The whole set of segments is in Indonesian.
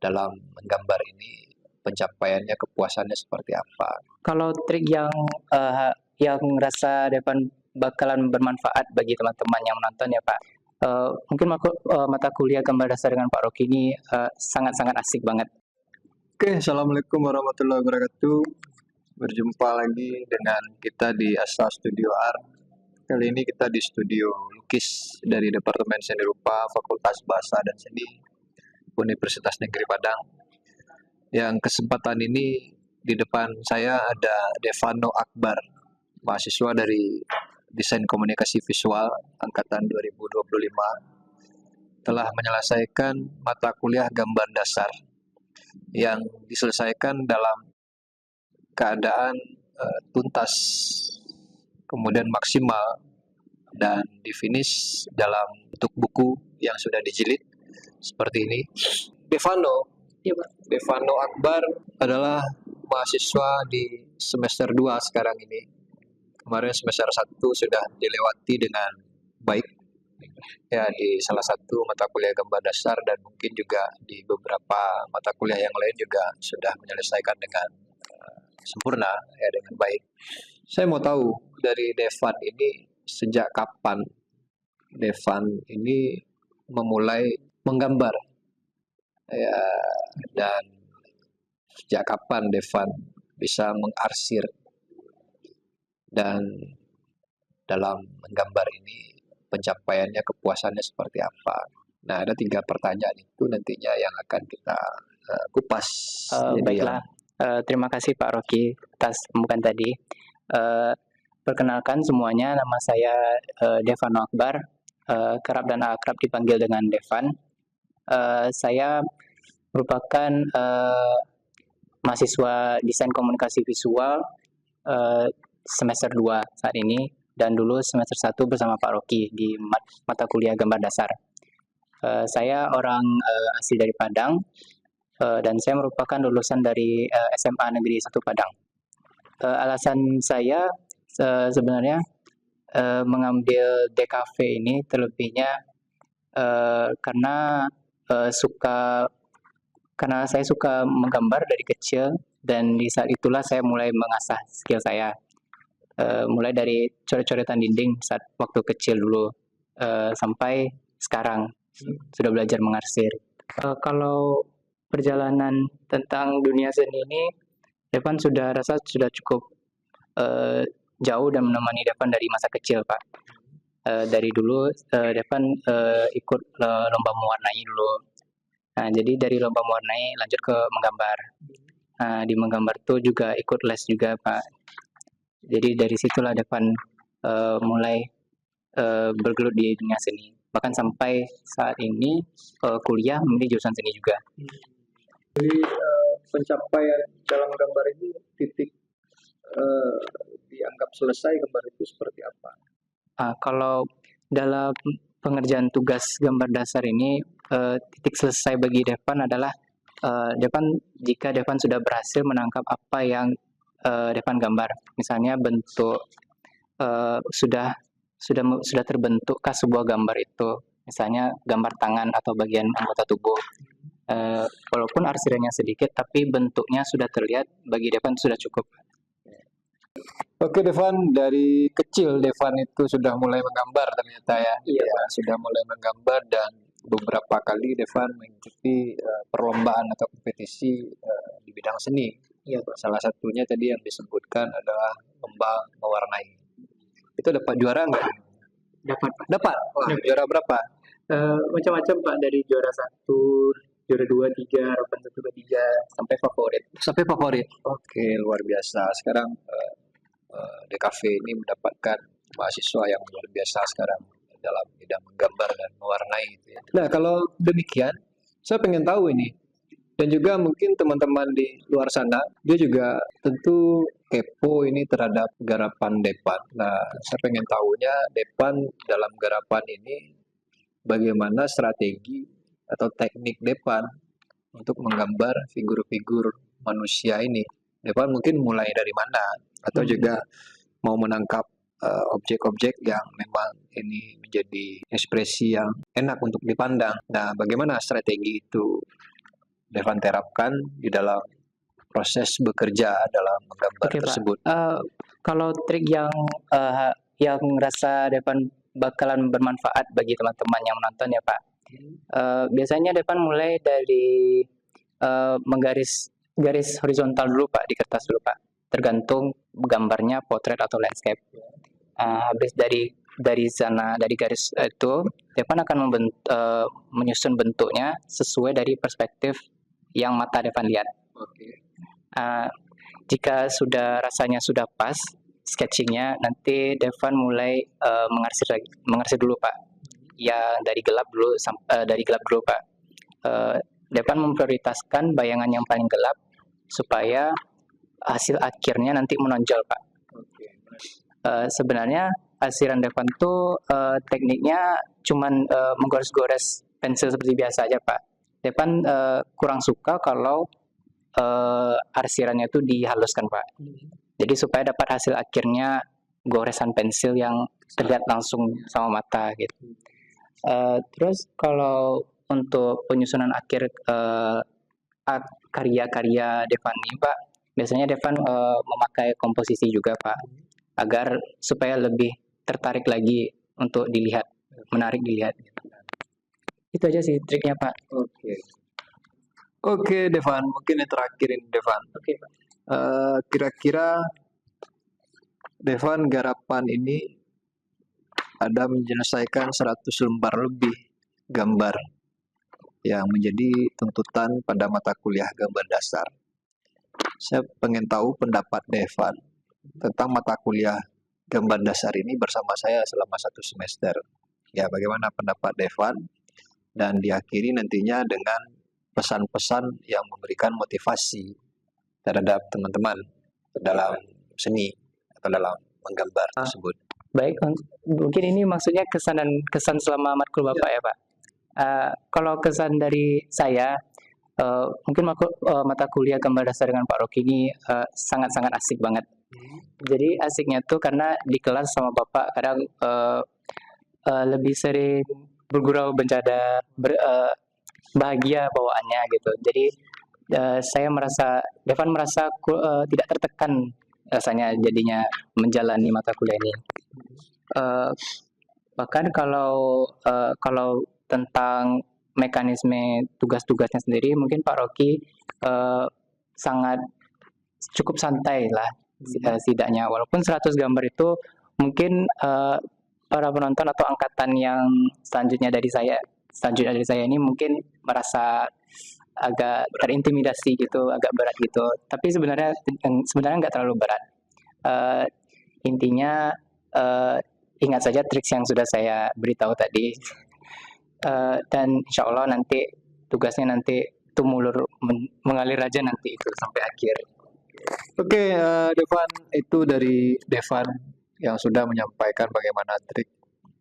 dalam menggambar ini pencapaiannya, kepuasannya seperti apa? Kalau trik yang rasa Devan bakalan bermanfaat bagi teman-teman yang menonton ya Pak. Mungkin mata kuliah gambar dasar dengan Pak Rocky ini sangat-sangat asik banget. Oke, Assalamualaikum warahmatullahi wabarakatuh. Berjumpa lagi dengan kita di Asa Studio Art. Kali ini kita di studio lukis dari Departemen Seni Rupa Fakultas Bahasa dan Seni Universitas Negeri Padang. Yang kesempatan ini di depan saya ada Devano Akbar, mahasiswa dari Desain Komunikasi Visual angkatan 2025, telah menyelesaikan mata kuliah gambar dasar yang diselesaikan dalam keadaan tuntas, kemudian maksimal, dan difinish dalam bentuk buku yang sudah dijilid seperti ini. Devano Akbar adalah mahasiswa di semester 2 sekarang ini. Kemarin semester 1 sudah dilewati dengan baik ya di salah satu mata kuliah gambar dasar, dan mungkin juga di beberapa mata kuliah yang lain juga sudah menyelesaikan dengan sempurna ya, dengan baik. Saya mau tahu dari Devan ini, sejak kapan Devan ini memulai menggambar ya, dan sejak kapan Devan bisa mengarsir, dan dalam menggambar ini pencapaiannya, kepuasannya seperti apa? Nah, ada 3 pertanyaan itu nantinya yang akan kita kupas. Baiklah, terima kasih Pak Rocky atas pembukaan tadi. Perkenalkan semuanya, nama saya Devano Akbar, kerap dan akrab dipanggil dengan Devan. Saya merupakan mahasiswa Desain Komunikasi Visual semester 2 saat ini, dan dulu semester 1 bersama Pak Rocky di mata kuliah gambar dasar. Saya orang asli dari Padang, dan saya merupakan lulusan dari SMA Negeri 1 Padang. Alasan saya sebenarnya mengambil DKV ini terlebihnya karena saya suka menggambar dari kecil, dan di saat itulah saya mulai mengasah skill saya. Mulai dari coret-coretan dinding saat waktu kecil dulu, sampai sekarang sudah belajar mengarsir. Kalau perjalanan tentang dunia seni ini, Devan sudah cukup jauh dan menemani Devan dari masa kecil, Pak. Dari dulu Devan ikut lomba mewarnai dulu. Nah, jadi dari lomba mewarnai lanjut ke menggambar. Nah, di menggambar tuh juga ikut les juga, Pak. Jadi dari situlah Devan mulai bergelut di dunia seni. Bahkan sampai saat ini kuliah memilih jurusan seni juga. Jadi pencapaian dalam gambar ini, titik dianggap selesai gambar itu seperti apa? Kalau dalam pengerjaan tugas gambar dasar ini, titik selesai bagi Devan adalah jika Devan sudah berhasil menangkap apa yang Devan gambar. Misalnya bentuk sudah terbentukkah sebuah gambar itu, misalnya gambar tangan atau bagian anggota tubuh. Walaupun arsirannya sedikit, tapi bentuknya sudah terlihat, bagi Devan sudah cukup. Oke Devan, dari kecil Devan itu sudah mulai menggambar ternyata ya. Iya, ya, sudah mulai menggambar, dan beberapa kali Devan mengikuti perlombaan atau kompetisi di bidang seni. Iya, Pak. Salah satunya tadi yang disebutkan adalah lomba mewarnai. Itu dapat juara nggak? Dapat, Pak. Dapat. Wah, juara berapa? Macam-macam, Pak, dari juara 1, juara 2, 3, harapan 1 ke 3, sampai favorit. Sampai favorit. Oke, luar biasa. Sekarang DKV ini mendapatkan mahasiswa yang luar biasa sekarang dalam bidang menggambar dan mewarnai. Nah, kalau demikian, saya pengen tahu ini, dan juga mungkin teman-teman di luar sana, dia juga tentu kepo ini terhadap garapan Devan. Nah, saya pengen tahunya Devan dalam garapan ini, bagaimana strategi atau teknik Devan untuk menggambar figur-figur manusia ini. Devan mungkin mulai dari mana, atau juga mau menangkap objek-objek yang memang ini menjadi ekspresi yang enak untuk dipandang. Nah, bagaimana strategi itu Devan terapkan di dalam proses bekerja dalam menggambar Oke, Pak. tersebut? Kalau trik yang rasa Devan bakalan bermanfaat bagi teman-teman yang menonton ya, Pak. Biasanya Devan mulai dari menggaris garis horizontal dulu, Pak, di kertas dulu, Pak. Tergantung gambarnya potret atau landscape. Habis dari sana, dari garis itu, Devan akan menyusun bentuknya sesuai dari perspektif yang mata Devan lihat. Uh, jika rasanya sudah pas sketchingnya, nanti Devan mulai mengarsir dulu, Pak. Ya dari gelap dulu, Pak. Devan memprioritaskan bayangan yang paling gelap supaya hasil akhirnya nanti menonjol, Pak. Sebenarnya hasilan Devan tuh tekniknya cuman menggores-gores pensil seperti biasa aja, Pak. Devan kurang suka kalau arsirannya itu dihaluskan, Pak. Jadi supaya dapat hasil akhirnya goresan pensil yang terlihat langsung sama mata gitu. Terus kalau untuk penyusunan akhir karya-karya Devan ini, Pak, biasanya Devan memakai komposisi juga, Pak, agar supaya lebih tertarik lagi untuk dilihat, menarik dilihat. Itu aja sih triknya, Pak. Oke, Devan, mungkin yang terakhir ini, Devan. Oke, Pak. Kira-kira Devan garapan ini ada menyelesaikan 100 lembar lebih gambar yang menjadi tuntutan pada mata kuliah gambar dasar. Saya pengen tahu pendapat Devan tentang mata kuliah gambar dasar ini bersama saya selama 1 semester. Ya, bagaimana pendapat Devan? Dan diakhiri nantinya dengan pesan-pesan yang memberikan motivasi terhadap teman-teman dalam seni atau dalam menggambar tersebut. Baik, mungkin ini maksudnya kesan selama matkul Bapak ya, Pak. Kalau kesan dari saya, mungkin mata kuliah gambar dasar dengan Pak Rocky ini sangat-sangat asik banget. Jadi asiknya tuh karena di kelas sama Bapak kadang lebih sering bergurau bercanda, bahagia bawaannya gitu. Jadi Devan merasa tidak tertekan rasanya jadinya menjalani mata kuliah ini. Bahkan kalau tentang mekanisme tugas-tugasnya sendiri, mungkin Pak Rocky sangat cukup santai lah setidaknya. Walaupun 100 gambar itu mungkin para penonton atau angkatan yang selanjutnya dari saya ini mungkin merasa agak terintimidasi gitu, agak berat gitu. Tapi sebenarnya nggak terlalu berat. Intinya ingat saja trik yang sudah saya beritahu tadi, dan insya Allah nanti tugasnya nanti tumulur mengalir aja nanti itu sampai akhir. Oke, Devan, itu dari Devan yang sudah menyampaikan bagaimana trik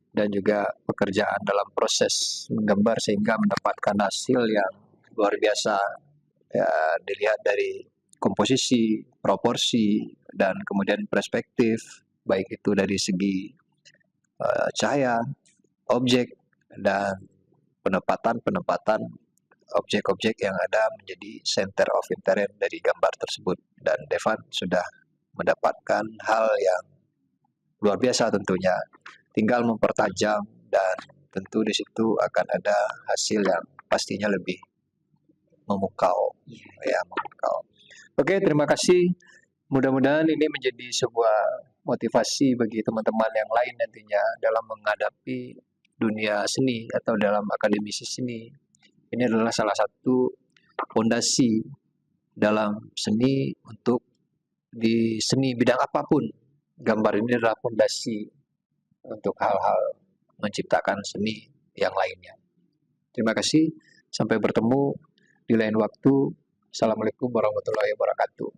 dan juga pekerjaan dalam proses menggambar sehingga mendapatkan hasil yang luar biasa. Ya, dilihat dari komposisi, proporsi, dan kemudian perspektif, baik itu dari segi cahaya, objek, dan penempatan objek-objek yang ada menjadi center of interest dari gambar tersebut. Dan Devan sudah mendapatkan hal yang luar biasa tentunya. Tinggal mempertajam dan tentu di situ akan ada hasil yang pastinya lebih memukau. Ya, memukau. Oke, terima kasih. Mudah-mudahan ini menjadi sebuah motivasi bagi teman-teman yang lain nantinya dalam menghadapi dunia seni atau dalam akademisi seni. Ini adalah salah satu fondasi dalam seni untuk di seni bidang apapun. Gambar ini adalah fondasi untuk hal-hal menciptakan seni yang lainnya. Terima kasih. Sampai bertemu di lain waktu. Assalamualaikum warahmatullahi wabarakatuh.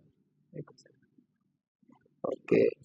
Oke.